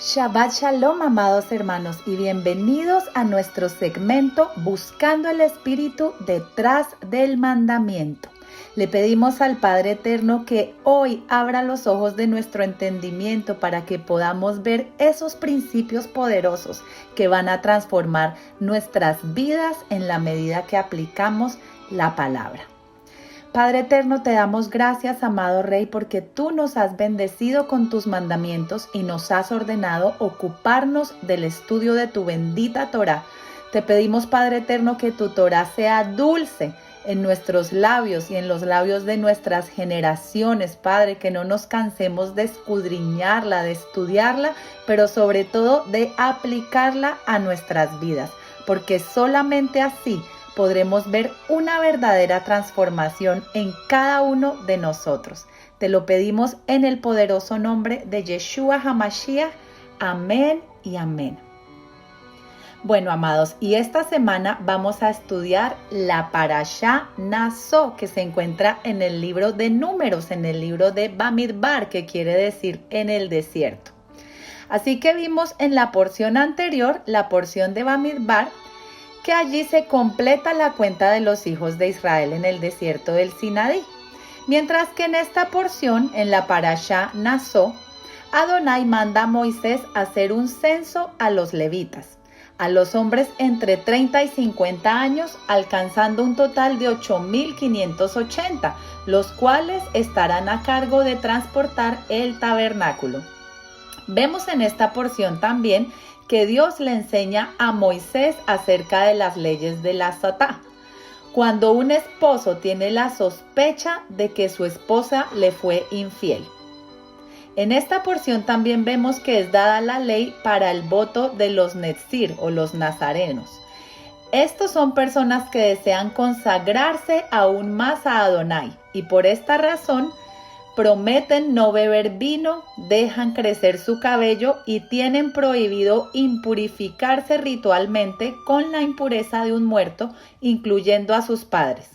Shabbat Shalom, amados hermanos, y bienvenidos a nuestro segmento Buscando el Espíritu detrás del mandamiento. Le pedimos al Padre Eterno que hoy abra los ojos de nuestro entendimiento para que podamos ver esos principios poderosos que van a transformar nuestras vidas en la medida que aplicamos la palabra. Padre Eterno, te damos gracias, amado Rey, porque tú nos has bendecido con tus mandamientos y nos has ordenado ocuparnos del estudio de tu bendita Torá. Te pedimos, Padre Eterno, que tu Torá sea dulce en nuestros labios y en los labios de nuestras generaciones, Padre, que no nos cansemos de escudriñarla, de estudiarla, pero sobre todo de aplicarla a nuestras vidas, porque solamente así podremos ver una verdadera transformación en cada uno de nosotros. Te lo pedimos en el poderoso nombre de Yeshua HaMashiach. Amén y amén. Bueno, amados, y esta semana vamos a estudiar la Parashá Naso, que se encuentra en el libro de Números, en el libro de Bamidbar, que quiere decir en el desierto. Así que vimos en la porción anterior, la porción de Bamidbar, que allí se completa la cuenta de los hijos de Israel en el desierto del Sinaí. Mientras que en esta porción, en la Parashá Naso, Adonai manda a Moisés a hacer un censo a los levitas, a los hombres entre 30 y 50 años, alcanzando un total de 8,580, los cuales estarán a cargo de transportar el tabernáculo. Vemos en esta porción también que Dios le enseña a Moisés acerca de las leyes de la Satá. Cuando un esposo tiene la sospecha de que su esposa le fue infiel. En esta porción también vemos que es dada la ley para el voto de los Netzir o los nazarenos. Estos son personas que desean consagrarse aún más a Adonai y por esta razón prometen no beber vino, dejan crecer su cabello y tienen prohibido impurificarse ritualmente con la impureza de un muerto, incluyendo a sus padres.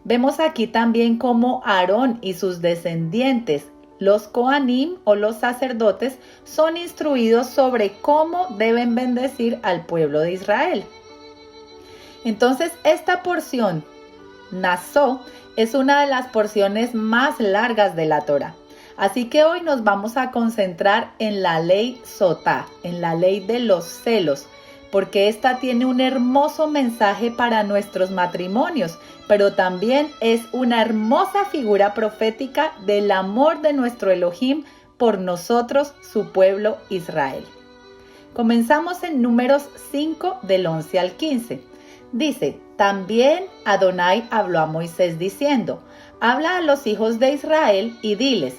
Vemos aquí también cómo Aarón y sus descendientes, los Kohanim o los sacerdotes, son instruidos sobre cómo deben bendecir al pueblo de Israel. Entonces, esta porción, Naso, es una de las porciones más largas de la Torá. Así que hoy nos vamos a concentrar en la ley Sotá, en la ley de los celos, porque esta tiene un hermoso mensaje para nuestros matrimonios, pero también es una hermosa figura profética del amor de nuestro Elohim por nosotros, su pueblo Israel. Comenzamos en Números 5 del 11 al 15. Dice: también Adonai habló a Moisés diciendo: habla a los hijos de Israel y diles,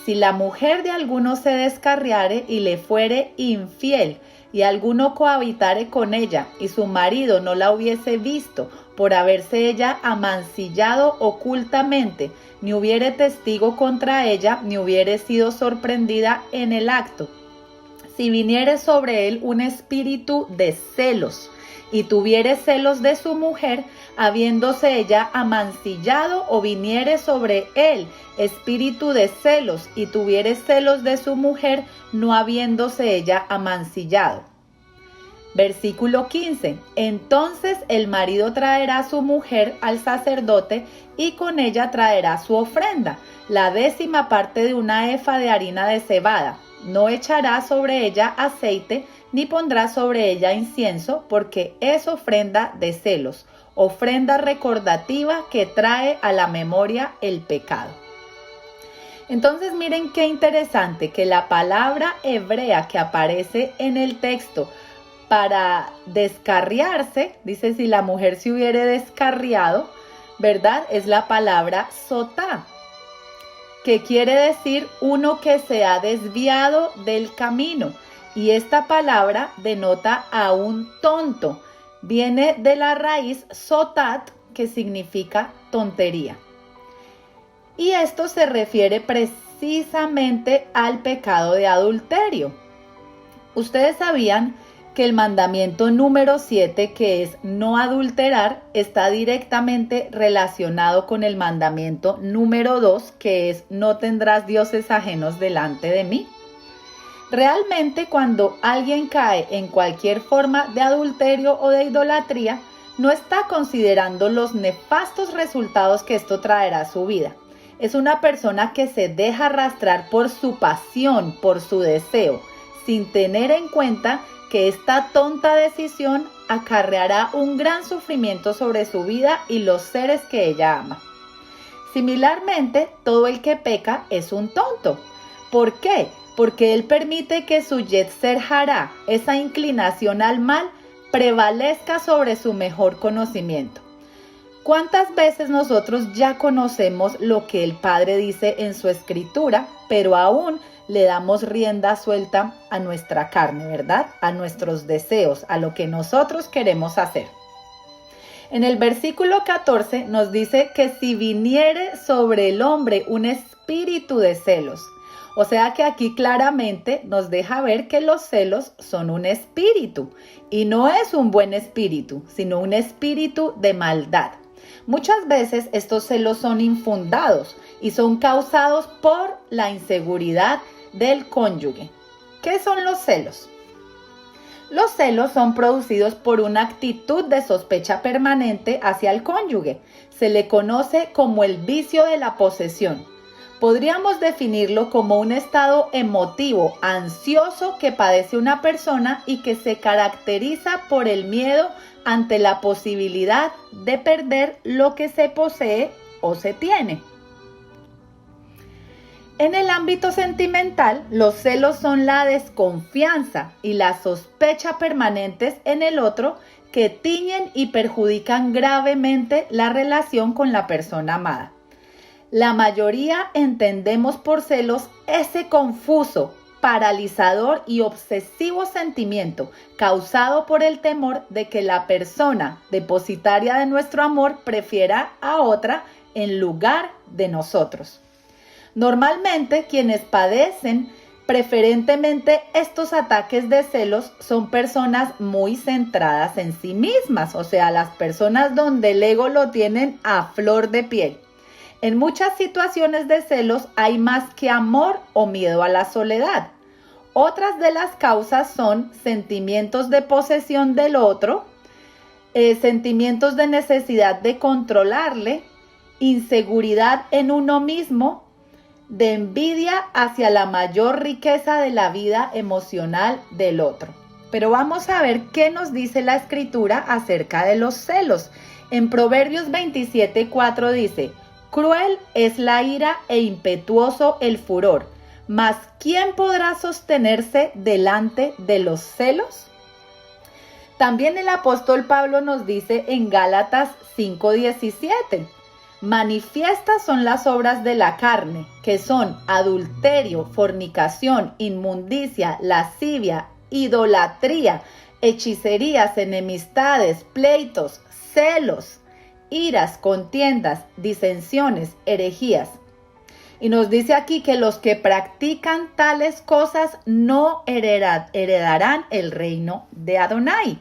si la mujer de alguno se descarriare y le fuere infiel, y alguno cohabitare con ella, y su marido no la hubiese visto, por haberse ella amancillado ocultamente, ni hubiere testigo contra ella, ni hubiere sido sorprendida en el acto, si viniere sobre él un espíritu de celos, y tuviere celos de su mujer, habiéndose ella amancillado, o viniere sobre él espíritu de celos, y tuviere celos de su mujer, no habiéndose ella amancillado. Versículo 15. Entonces el marido traerá a su mujer al sacerdote, y con ella traerá su ofrenda, la 10ª parte de una efa de harina de cebada. No echará sobre ella aceite, ni pondrá sobre ella incienso, porque es ofrenda de celos, ofrenda recordativa que trae a la memoria el pecado. Entonces miren qué interesante que la palabra hebrea que aparece en el texto para descarriarse, dice si la mujer se hubiere descarriado, ¿verdad? Es la palabra sotá, que quiere decir uno que se ha desviado del camino. Y esta palabra denota a un tonto. Viene de la raíz sotat, que significa tontería. Y esto se refiere precisamente al pecado de adulterio. Ustedes sabían que el mandamiento número 7, que es no adulterar, está directamente relacionado con el mandamiento número 2, que es no tendrás dioses ajenos delante de mí. Realmente cuando alguien cae en cualquier forma de adulterio o de idolatría, no está considerando los nefastos resultados que esto traerá a su vida. Es una persona que se deja arrastrar por su pasión, por su deseo, sin tener en cuenta que esta tonta decisión acarreará un gran sufrimiento sobre su vida y los seres que ella ama. Similarmente, todo el que peca es un tonto. ¿Por qué? Porque él permite que su Yetzer Hará, esa inclinación al mal, prevalezca sobre su mejor conocimiento. ¿Cuántas veces nosotros ya conocemos lo que el Padre dice en su Escritura, pero aún le damos rienda suelta a nuestra carne, ¿verdad? A nuestros deseos, a lo que nosotros queremos hacer? En el versículo 14 nos dice que si viniere sobre el hombre un espíritu de celos, o sea que aquí claramente nos deja ver que los celos son un espíritu y no es un buen espíritu, sino un espíritu de maldad. Muchas veces estos celos son infundados y son causados por la inseguridad del cónyuge. ¿Qué son los celos? Los celos son producidos por una actitud de sospecha permanente hacia el cónyuge. Se le conoce como el vicio de la posesión. Podríamos definirlo como un estado emotivo, ansioso que padece una persona y que se caracteriza por el miedo ante la posibilidad de perder lo que se posee o se tiene. En el ámbito sentimental, los celos son la desconfianza y la sospecha permanentes en el otro que tiñen y perjudican gravemente la relación con la persona amada. La mayoría entendemos por celos ese confuso, paralizador y obsesivo sentimiento causado por el temor de que la persona depositaria de nuestro amor prefiera a otra en lugar de nosotros. Normalmente quienes padecen preferentemente estos ataques de celos son personas muy centradas en sí mismas, o sea, las personas donde el ego lo tienen a flor de piel. En muchas situaciones de celos hay más que amor o miedo a la soledad. Otras de las causas son sentimientos de posesión del otro, sentimientos de necesidad de controlarle, inseguridad en uno mismo, de envidia hacia la mayor riqueza de la vida emocional del otro. Pero vamos a ver qué nos dice la Escritura acerca de los celos. En Proverbios 27:4 dice: cruel es la ira e impetuoso el furor, mas ¿quién podrá sostenerse delante de los celos? También el apóstol Pablo nos dice en Gálatas 5:17: manifiestas son las obras de la carne, que son adulterio, fornicación, inmundicia, lascivia, idolatría, hechicerías, enemistades, pleitos, celos, iras, contiendas, disensiones, herejías. Y nos dice aquí que los que practican tales cosas no heredarán el reino de Adonai.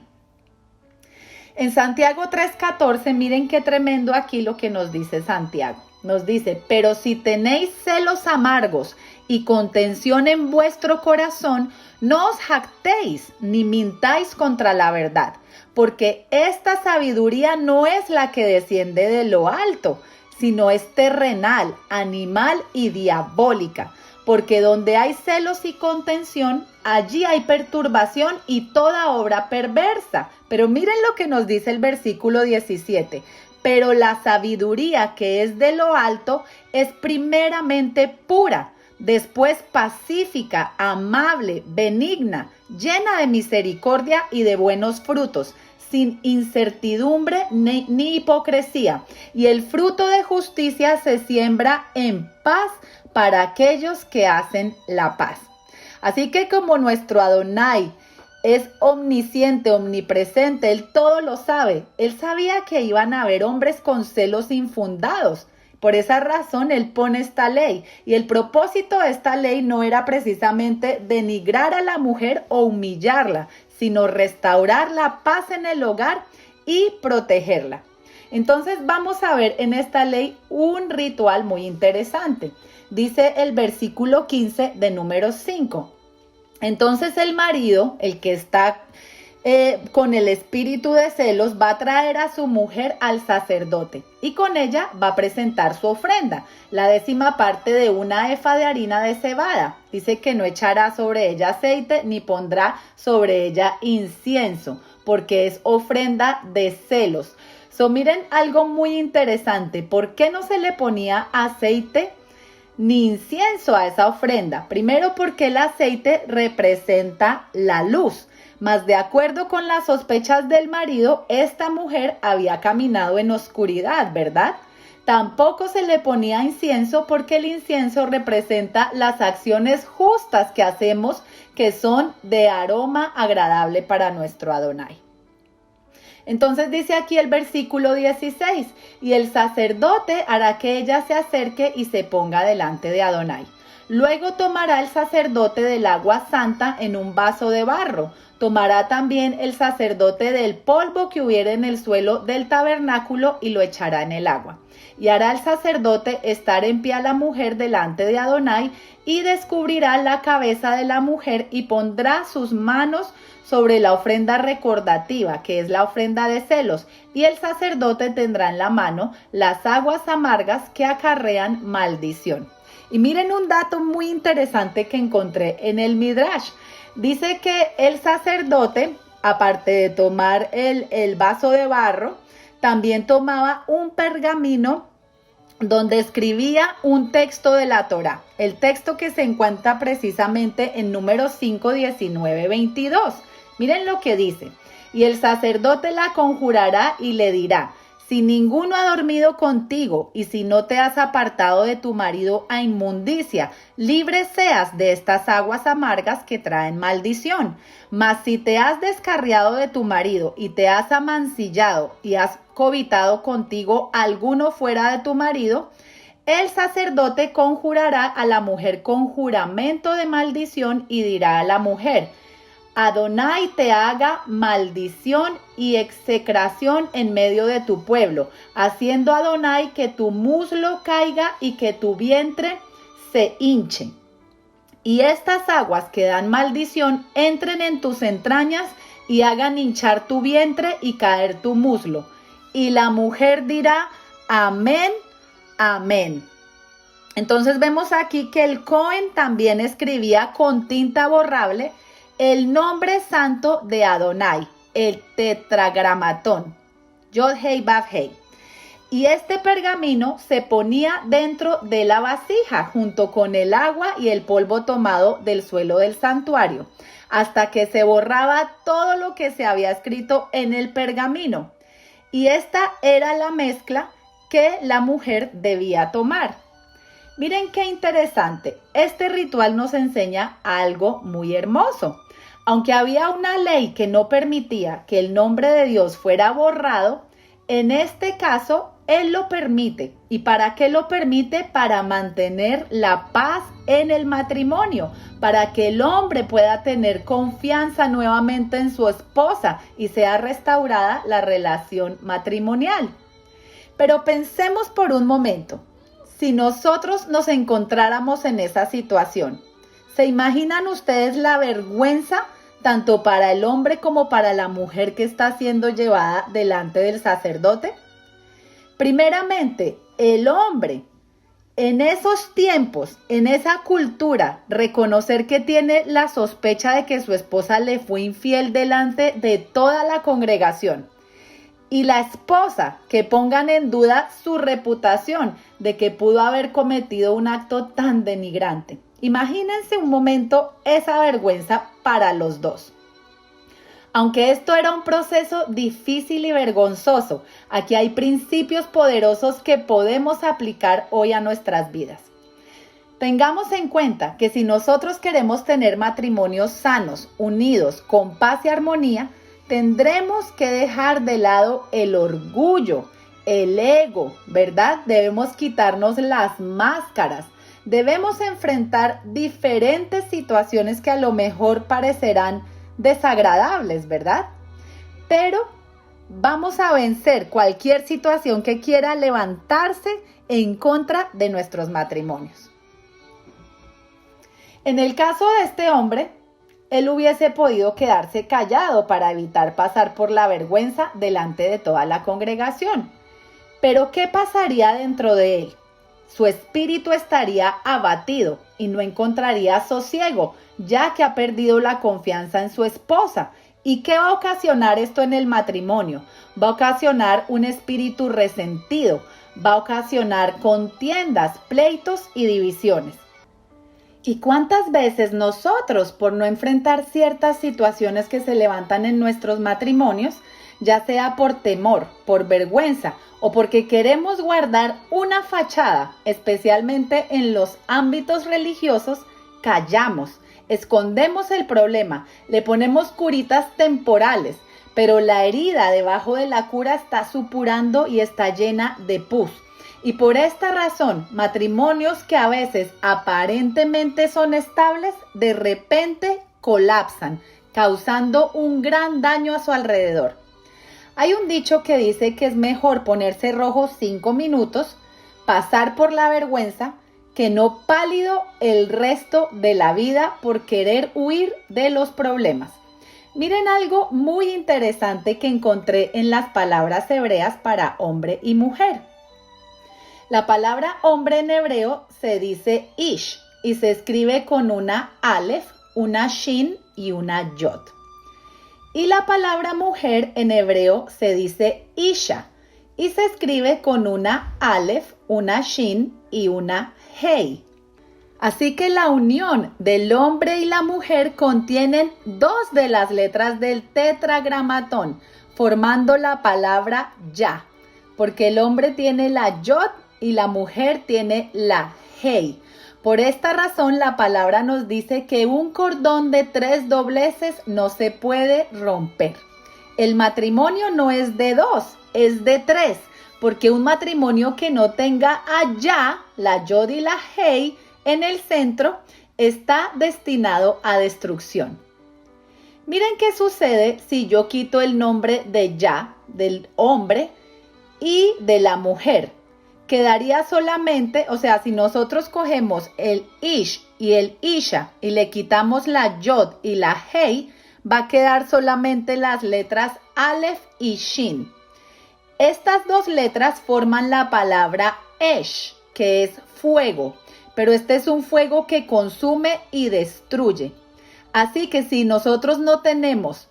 En Santiago 3:14, miren qué tremendo aquí lo que nos dice Santiago. Nos dice: pero si tenéis celos amargos y contención en vuestro corazón, no os jactéis ni mintáis contra la verdad, porque esta sabiduría no es la que desciende de lo alto, sino es terrenal, animal y diabólica. Porque donde hay celos y contención, allí hay perturbación y toda obra perversa. Pero miren lo que nos dice el versículo 17. Pero la sabiduría que es de lo alto es primeramente pura, después pacífica, amable, benigna, llena de misericordia y de buenos frutos, sin incertidumbre ni hipocresía. Y el fruto de justicia se siembra en paz para aquellos que hacen la paz. Así que como nuestro Adonai es omnisciente, omnipresente, Él todo lo sabe. Él sabía que iban a haber hombres con celos infundados. Por esa razón Él pone esta ley. Y el propósito de esta ley no era precisamente denigrar a la mujer o humillarla, sino restaurar la paz en el hogar y protegerla. Entonces vamos a ver en esta ley un ritual muy interesante. Dice el versículo 15 de Números 5. Entonces el marido, el que está con el espíritu de celos, va a traer a su mujer al sacerdote y con ella va a presentar su ofrenda, la 10ª parte de una efa de harina de cebada. Dice que no echará sobre ella aceite ni pondrá sobre ella incienso, porque es ofrenda de celos. Miren algo muy interesante. ¿Por qué no se le ponía aceite ni incienso a esa ofrenda? Primero, porque el aceite representa la luz. Mas de acuerdo con las sospechas del marido, esta mujer había caminado en oscuridad, ¿verdad? Tampoco se le ponía incienso porque el incienso representa las acciones justas que hacemos, que son de aroma agradable para nuestro Adonai. Entonces dice aquí el versículo 16, y el sacerdote hará que ella se acerque y se ponga delante de Adonai. Luego tomará el sacerdote del agua santa en un vaso de barro. Tomará también el sacerdote del polvo que hubiera en el suelo del tabernáculo y lo echará en el agua. Y hará el sacerdote estar en pie a la mujer delante de Adonai y descubrirá la cabeza de la mujer y pondrá sus manos sobre la ofrenda recordativa, que es la ofrenda de celos, y el sacerdote tendrá en la mano las aguas amargas que acarrean maldición. Y miren un dato muy interesante que encontré en el Midrash. Dice que el sacerdote, aparte de tomar el vaso de barro, también tomaba un pergamino donde escribía un texto de la Torá, el texto que se encuentra precisamente en Números 5, 19, 22. Miren lo que dice: y el sacerdote la conjurará y le dirá: si ninguno ha dormido contigo y si no te has apartado de tu marido a inmundicia, libre seas de estas aguas amargas que traen maldición. Mas si te has descarriado de tu marido y te has amancillado y has cohabitado contigo alguno fuera de tu marido, el sacerdote conjurará a la mujer con juramento de maldición y dirá a la mujer: Adonai te haga maldición y execración en medio de tu pueblo, haciendo Adonai que tu muslo caiga y que tu vientre se hinche. Y estas aguas que dan maldición entren en tus entrañas y hagan hinchar tu vientre y caer tu muslo. Y la mujer dirá: amén, amén. Entonces vemos aquí que el Cohen también escribía con tinta borrable el nombre santo de Adonai, el tetragramatón, Yod Hei Vav Hei. Y este pergamino se ponía dentro de la vasija junto con el agua y el polvo tomado del suelo del santuario, hasta que se borraba todo lo que se había escrito en el pergamino. Y esta era la mezcla que la mujer debía tomar. Miren qué interesante. Este ritual nos enseña algo muy hermoso. Aunque había una ley que no permitía que el nombre de Dios fuera borrado, en este caso Él lo permite. ¿Y para qué lo permite? Para mantener la paz en el matrimonio, para que el hombre pueda tener confianza nuevamente en su esposa y sea restaurada la relación matrimonial. Pero pensemos por un momento, si nosotros nos encontráramos en esa situación, ¿se imaginan ustedes la vergüenza tanto para el hombre como para la mujer que está siendo llevada delante del sacerdote? Primeramente, el hombre, en esos tiempos, en esa cultura, reconocer que tiene la sospecha de que su esposa le fue infiel delante de toda la congregación. Y la esposa, que pongan en duda su reputación de que pudo haber cometido un acto tan denigrante. Imagínense un momento esa vergüenza para los dos. Aunque esto era un proceso difícil y vergonzoso, aquí hay principios poderosos que podemos aplicar hoy a nuestras vidas. Tengamos en cuenta que si nosotros queremos tener matrimonios sanos, unidos, con paz y armonía, tendremos que dejar de lado el orgullo, el ego, ¿verdad? Debemos quitarnos las máscaras. Debemos enfrentar diferentes situaciones que a lo mejor parecerán desagradables, ¿verdad? Pero vamos a vencer cualquier situación que quiera levantarse en contra de nuestros matrimonios. En el caso de este hombre, él hubiese podido quedarse callado para evitar pasar por la vergüenza delante de toda la congregación. Pero ¿qué pasaría dentro de él? Su espíritu estaría abatido y no encontraría sosiego, ya que ha perdido la confianza en su esposa. ¿Y qué va a ocasionar esto en el matrimonio? Va a ocasionar un espíritu resentido, va a ocasionar contiendas, pleitos y divisiones. ¿Y cuántas veces nosotros, por no enfrentar ciertas situaciones que se levantan en nuestros matrimonios, ya sea por temor, por vergüenza o porque queremos guardar una fachada, especialmente en los ámbitos religiosos, callamos, escondemos el problema, le ponemos curitas temporales, pero la herida debajo de la cura está supurando y está llena de pus? Y por esta razón, matrimonios que a veces aparentemente son estables, de repente colapsan, causando un gran daño a su alrededor. Hay un dicho que dice que es mejor ponerse rojo 5 minutos, pasar por la vergüenza, que no pálido el resto de la vida por querer huir de los problemas. Miren algo muy interesante que encontré en las palabras hebreas para hombre y mujer. La palabra hombre en hebreo se dice ish y se escribe con una alef, una shin y una yod. Y la palabra mujer en hebreo se dice isha y se escribe con una alef, una shin y una hei. Así que la unión del hombre y la mujer contienen 2 de las letras del tetragramatón, formando la palabra ya, porque el hombre tiene la yod y la mujer tiene la hei. Por esta razón, la palabra nos dice que un cordón de 3 dobleces no se puede romper. El matrimonio no es de 2, es de 3, porque un matrimonio que no tenga allá, la yod y la hei, en el centro, está destinado a destrucción. Miren qué sucede si yo quito el nombre de ya, del hombre, y de la mujer. Quedaría solamente, o sea, si nosotros cogemos el ish y el isha y le quitamos la yod y la hei, va a quedar solamente las letras alef y shin. Estas 2 letras forman la palabra esh, que es fuego, pero este es un fuego que consume y destruye. Así que si nosotros no tenemos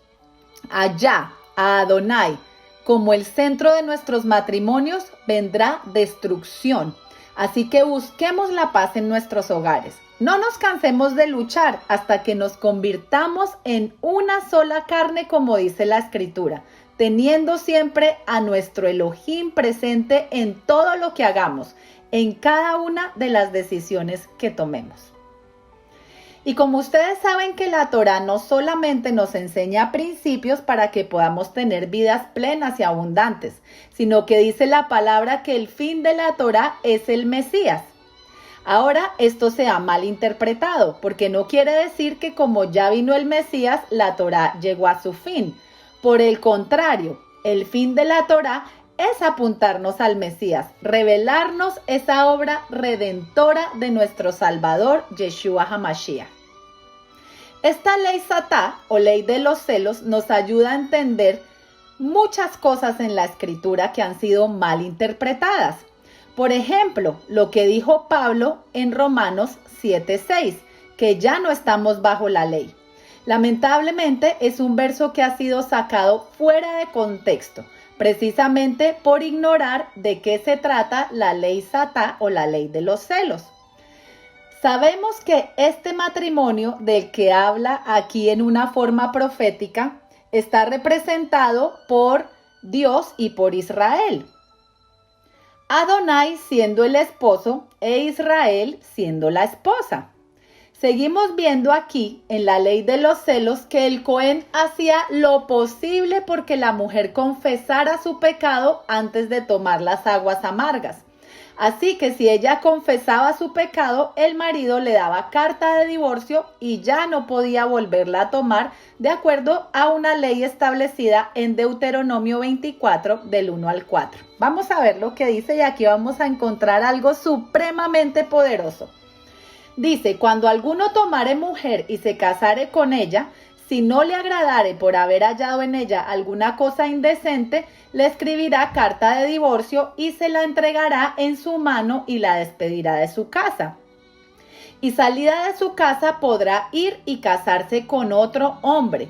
allá a Adonai como el centro de nuestros matrimonios, vendrá destrucción. Así que busquemos la paz en nuestros hogares. No nos cansemos de luchar hasta que nos convirtamos en una sola carne, como dice la Escritura, teniendo siempre a nuestro Elohim presente en todo lo que hagamos, en cada una de las decisiones que tomemos. Y como ustedes saben que la Torá no solamente nos enseña principios para que podamos tener vidas plenas y abundantes, sino que dice la palabra que el fin de la Torá es el Mesías. Ahora esto se ha malinterpretado, porque no quiere decir que como ya vino el Mesías, la Torá llegó a su fin. Por el contrario, el fin de la Torá es apuntarnos al Mesías, revelarnos esa obra redentora de nuestro Salvador, Yeshua HaMashiach. Esta ley satá, o ley de los celos, nos ayuda a entender muchas cosas en la Escritura que han sido mal interpretadas. Por ejemplo, lo que dijo Pablo en Romanos 7:6, que ya no estamos bajo la ley. Lamentablemente es un verso que ha sido sacado fuera de contexto, precisamente por ignorar de qué se trata la ley satá o la ley de los celos. Sabemos que este matrimonio del que habla aquí en una forma profética está representado por Dios y por Israel. Adonai siendo el esposo e Israel siendo la esposa. Seguimos viendo aquí en la ley de los celos que el Cohen hacía lo posible porque la mujer confesara su pecado antes de tomar las aguas amargas. Así que si ella confesaba su pecado, el marido le daba carta de divorcio y ya no podía volverla a tomar de acuerdo a una ley establecida en Deuteronomio 24 del 1 al 4. Vamos a ver lo que dice y aquí vamos a encontrar algo supremamente poderoso. Dice, cuando alguno tomare mujer y se casare con ella, si no le agradare por haber hallado en ella alguna cosa indecente, le escribirá carta de divorcio y se la entregará en su mano y la despedirá de su casa. Y salida de su casa podrá ir y casarse con otro hombre.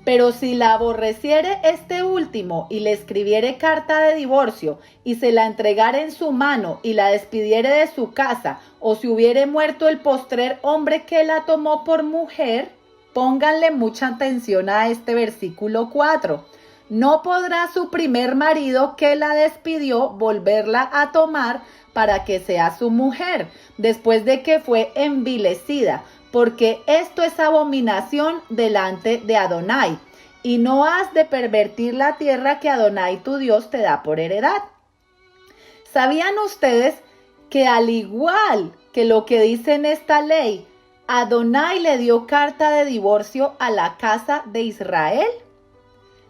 Pero si la aborreciere este último y le escribiere carta de divorcio y se la entregare en su mano y la despidiere de su casa, o si hubiere muerto el postrer hombre que la tomó por mujer, pónganle mucha atención a este versículo 4. No podrá su primer marido que la despidió volverla a tomar para que sea su mujer, después de que fue envilecida, porque esto es abominación delante de Adonai, y no has de pervertir la tierra que Adonai tu Dios te da por heredad. ¿Sabían ustedes que al igual que lo que dice en esta ley, Adonai le dio carta de divorcio a la casa de Israel?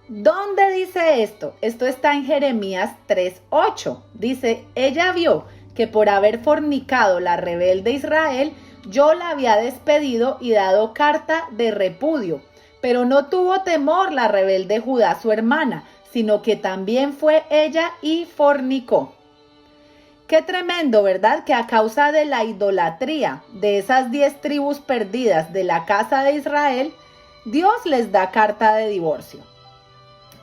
¿Dónde dice esto? Esto está en Jeremías 3:8. Dice, ella vio que por haber fornicado la rebelde Israel, yo la había despedido y dado carta de repudio, pero no tuvo temor la rebelde Judá su hermana, sino que también fue ella y fornicó. Qué tremendo, ¿verdad? Que a causa de la idolatría de esas 10 tribus perdidas de la casa de Israel, Dios les da carta de divorcio.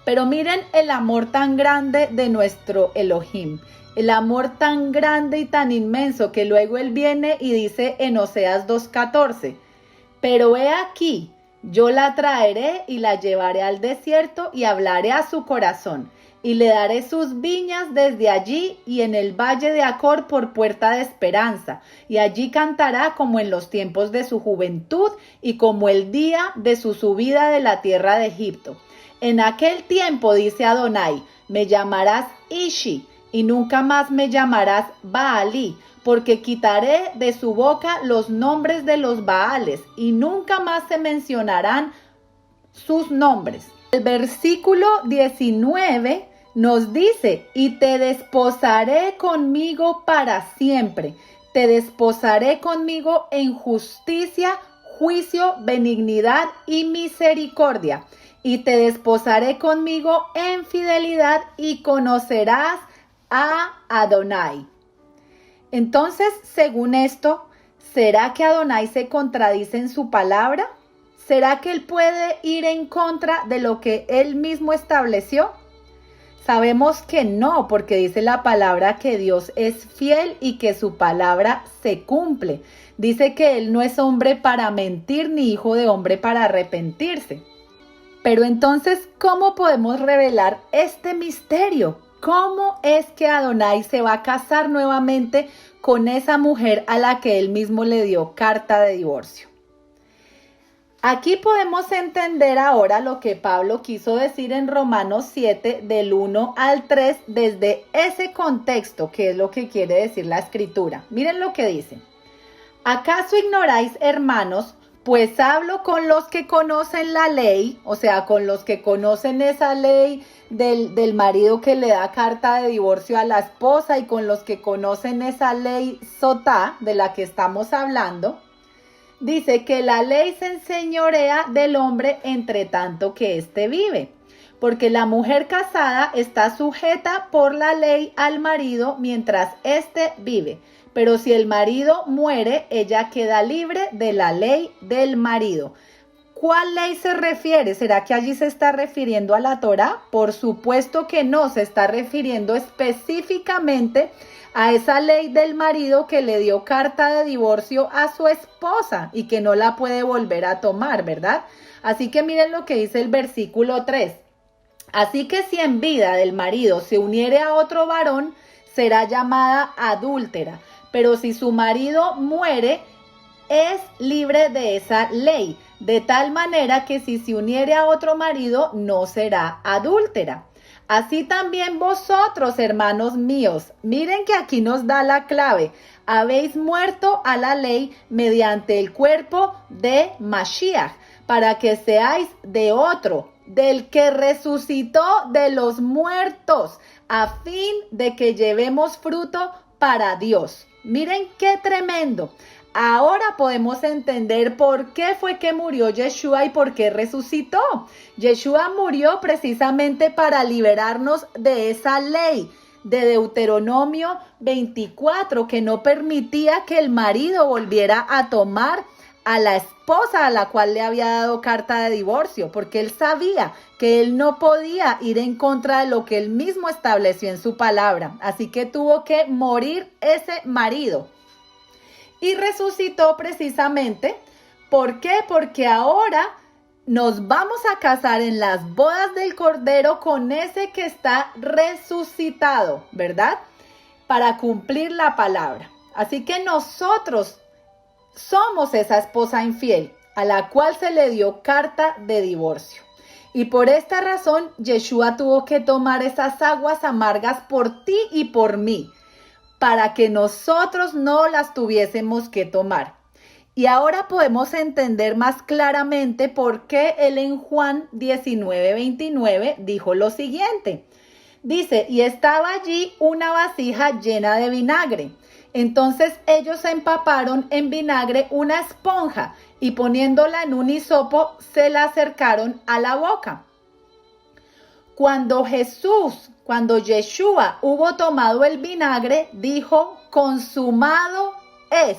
Pero miren el amor tan grande de nuestro Elohim, el amor tan grande y tan inmenso que luego Él viene y dice en Oseas 2:14, pero he aquí, yo la traeré y la llevaré al desierto y hablaré a su corazón, y le daré sus viñas desde allí y en el valle de Acor por puerta de esperanza, y allí cantará como en los tiempos de su juventud y como el día de su subida de la tierra de Egipto. En aquel tiempo, dice Adonai, me llamarás Ishi, y nunca más me llamarás Baalí, porque quitaré de su boca los nombres de los Baales, y nunca más se mencionarán sus nombres. El versículo 19 nos dice, y te desposaré conmigo para siempre, te desposaré conmigo en justicia, juicio, benignidad y misericordia. Y te desposaré conmigo en fidelidad y conocerás a Adonai. Entonces, según esto, ¿será que Adonai se contradice en su palabra? ¿Será que él puede ir en contra de lo que él mismo estableció? Sabemos que no, porque dice la palabra que Dios es fiel y que su palabra se cumple. Dice que él no es hombre para mentir ni hijo de hombre para arrepentirse. Pero entonces, ¿cómo podemos revelar este misterio? ¿Cómo es que Adonai se va a casar nuevamente con esa mujer a la que él mismo le dio carta de divorcio? Aquí podemos entender ahora lo que Pablo quiso decir en Romanos 7, del 1 al 3, desde ese contexto, que es lo que quiere decir la Escritura. Miren lo que dice. ¿Acaso ignoráis, hermanos? Pues hablo con los que conocen la ley, o sea, con los que conocen esa ley del marido que le da carta de divorcio a la esposa y con los que conocen esa ley sotá de la que estamos hablando. Dice que la ley se enseñorea del hombre entre tanto que éste vive, porque la mujer casada está sujeta por la ley al marido mientras éste vive. Pero si el marido muere, ella queda libre de la ley del marido. ¿Cuál ley se refiere? ¿Será que allí se está refiriendo a la Torá? Por supuesto que no, se está refiriendo específicamente a esa ley del marido que le dio carta de divorcio a su esposa y que no la puede volver a tomar, ¿verdad? Así que miren lo que dice el versículo 3. Así que si en vida del marido se uniere a otro varón, será llamada adúltera. Pero si su marido muere, es libre de esa ley, de tal manera que si se uniere a otro marido, no será adúltera. Así también vosotros, hermanos míos, miren que aquí nos da la clave, habéis muerto a la ley mediante el cuerpo de Mashiach, para que seáis de otro, del que resucitó de los muertos, a fin de que llevemos fruto para Dios. Miren qué tremendo. ahora podemos entender por qué fue que murió Yeshua y por qué resucitó. Yeshua murió precisamente para liberarnos de esa ley de Deuteronomio 24 que no permitía que el marido volviera a tomar a la esposa a la cual le había dado carta de divorcio, porque él sabía que él no podía ir en contra de lo que él mismo estableció en su palabra. Así que tuvo que morir ese marido. Y resucitó precisamente, ¿por qué? Porque ahora nos vamos a casar en las bodas del Cordero con ese que está resucitado, ¿verdad? Para cumplir la palabra. Así que nosotros somos esa esposa infiel a la cual se le dio carta de divorcio. Y por esta razón, Yeshua tuvo que tomar esas aguas amargas por ti y por mí, para que nosotros no las tuviésemos que tomar. Y ahora podemos entender más claramente por qué él en Juan 19:29 dijo lo siguiente. Dice, y estaba allí una vasija llena de vinagre. Entonces ellos empaparon en vinagre una esponja y poniéndola en un hisopo se la acercaron a la boca. Cuando Yeshua hubo tomado el vinagre, dijo, consumado es.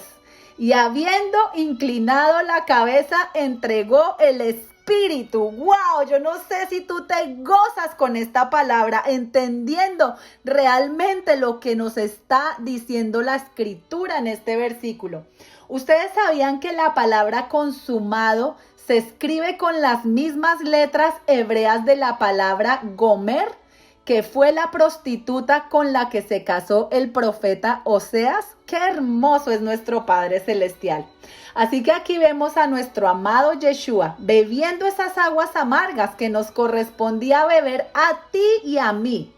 Y habiendo inclinado la cabeza, entregó el espíritu. ¡Wow! Yo no sé si tú te gozas con esta palabra, entendiendo realmente lo que nos está diciendo la escritura en este versículo. ¿Ustedes sabían que la palabra consumado se escribe con las mismas letras hebreas de la palabra Gomer, que fue la prostituta con la que se casó el profeta Oseas? ¡Qué hermoso es nuestro Padre Celestial! Así que aquí vemos a nuestro amado Yeshua bebiendo esas aguas amargas que nos correspondía beber a ti y a mí.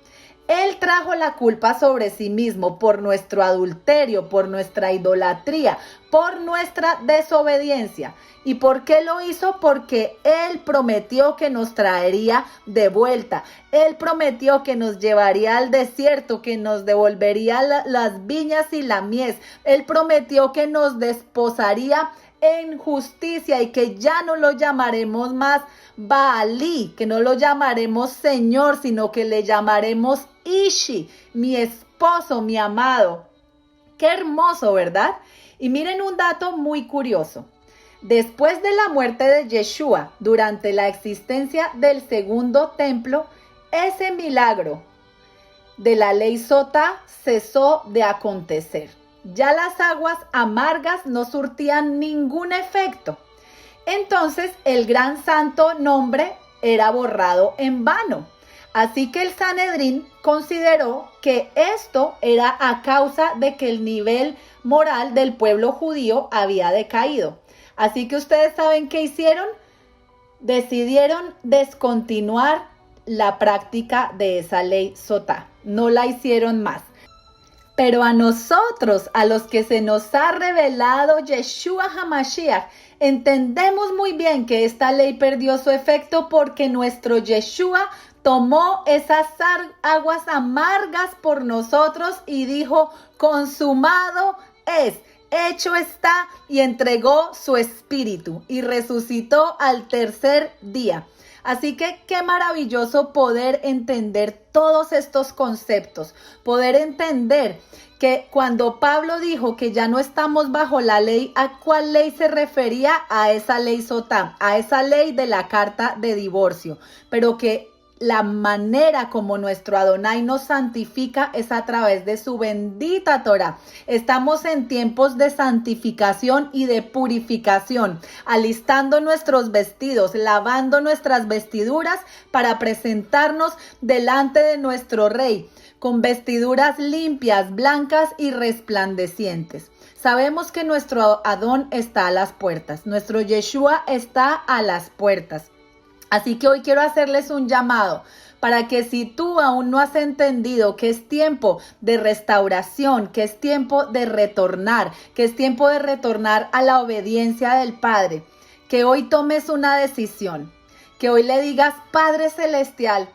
Él trajo la culpa sobre sí mismo por nuestro adulterio, por nuestra idolatría, por nuestra desobediencia. ¿Y por qué lo hizo? Porque Él prometió que nos traería de vuelta. Él prometió que nos llevaría al desierto, que nos devolvería las viñas y la mies. Él prometió que nos desposaría en justicia y que ya no lo llamaremos más Baalí, que no lo llamaremos Señor, sino que le llamaremos Ishi, mi esposo, mi amado. Qué hermoso, ¿verdad? Y miren un dato muy curioso. Después de la muerte de Yeshua, durante la existencia del segundo templo, ese milagro de la ley Sotá cesó de acontecer. Ya las aguas amargas no surtían ningún efecto. Entonces el gran santo nombre era borrado en vano. Así que el Sanedrín consideró que esto era a causa de que el nivel moral del pueblo judío había decaído. Así que ustedes saben qué hicieron. Decidieron descontinuar la práctica de esa ley Sotá. No la hicieron más. Pero a nosotros, a los que se nos ha revelado Yeshua HaMashiach, entendemos muy bien que esta ley perdió su efecto porque nuestro Yeshua tomó esas aguas amargas por nosotros y dijo, consumado es, hecho está, y entregó su espíritu y resucitó al tercer día. Así que qué maravilloso poder entender todos estos conceptos, poder entender que cuando Pablo dijo que ya no estamos bajo la ley, ¿a cuál ley se refería? A esa ley Sotá, a esa ley de la carta de divorcio, pero que la manera como nuestro Adonai nos santifica es a través de su bendita Torah. Estamos en tiempos de santificación y de purificación, alistando nuestros vestidos, lavando nuestras vestiduras para presentarnos delante de nuestro Rey, con vestiduras limpias, blancas y resplandecientes. Sabemos que nuestro Adón está a las puertas, nuestro Yeshua está a las puertas. Así que hoy quiero hacerles un llamado para que si tú aún no has entendido que es tiempo de restauración, que es tiempo de retornar, que es tiempo de retornar a la obediencia del Padre, que hoy tomes una decisión, que hoy le digas, Padre Celestial,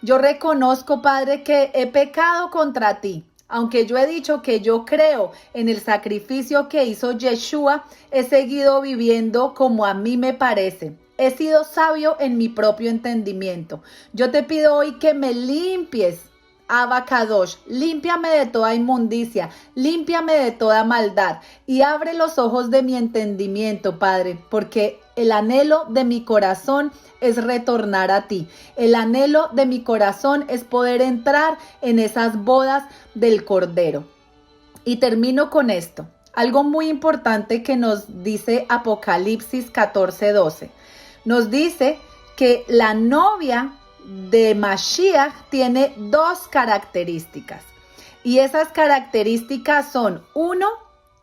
yo reconozco, Padre, que he pecado contra ti. Aunque yo he dicho que yo creo en el sacrificio que hizo Yeshua, he seguido viviendo como a mí me parece. He sido sabio en mi propio entendimiento. Yo te pido hoy que me limpies, Abba Kadosh, límpiame de toda inmundicia, límpiame de toda maldad y abre los ojos de mi entendimiento, Padre, porque el anhelo de mi corazón es retornar a ti. El anhelo de mi corazón es poder entrar en esas bodas del Cordero. Y termino con esto. Algo muy importante que nos dice Apocalipsis 14:12. Nos dice que la novia de Mashiach tiene dos características. Y esas características son, uno,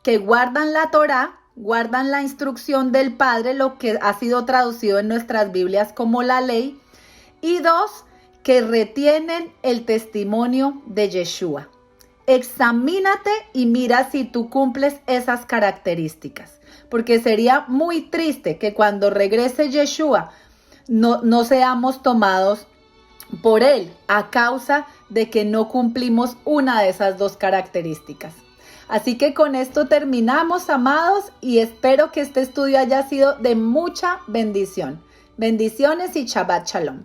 que guardan la Torá, guardan la instrucción del Padre, lo que ha sido traducido en nuestras Biblias como la ley. Y dos, que retienen el testimonio de Yeshua. Examínate y mira si tú cumples esas características, porque sería muy triste que cuando regrese Yeshua no seamos tomados por él a causa de que no cumplimos una de esas dos características. Así que con esto terminamos, amados, y espero que este estudio haya sido de mucha bendición. Bendiciones y Shabbat Shalom.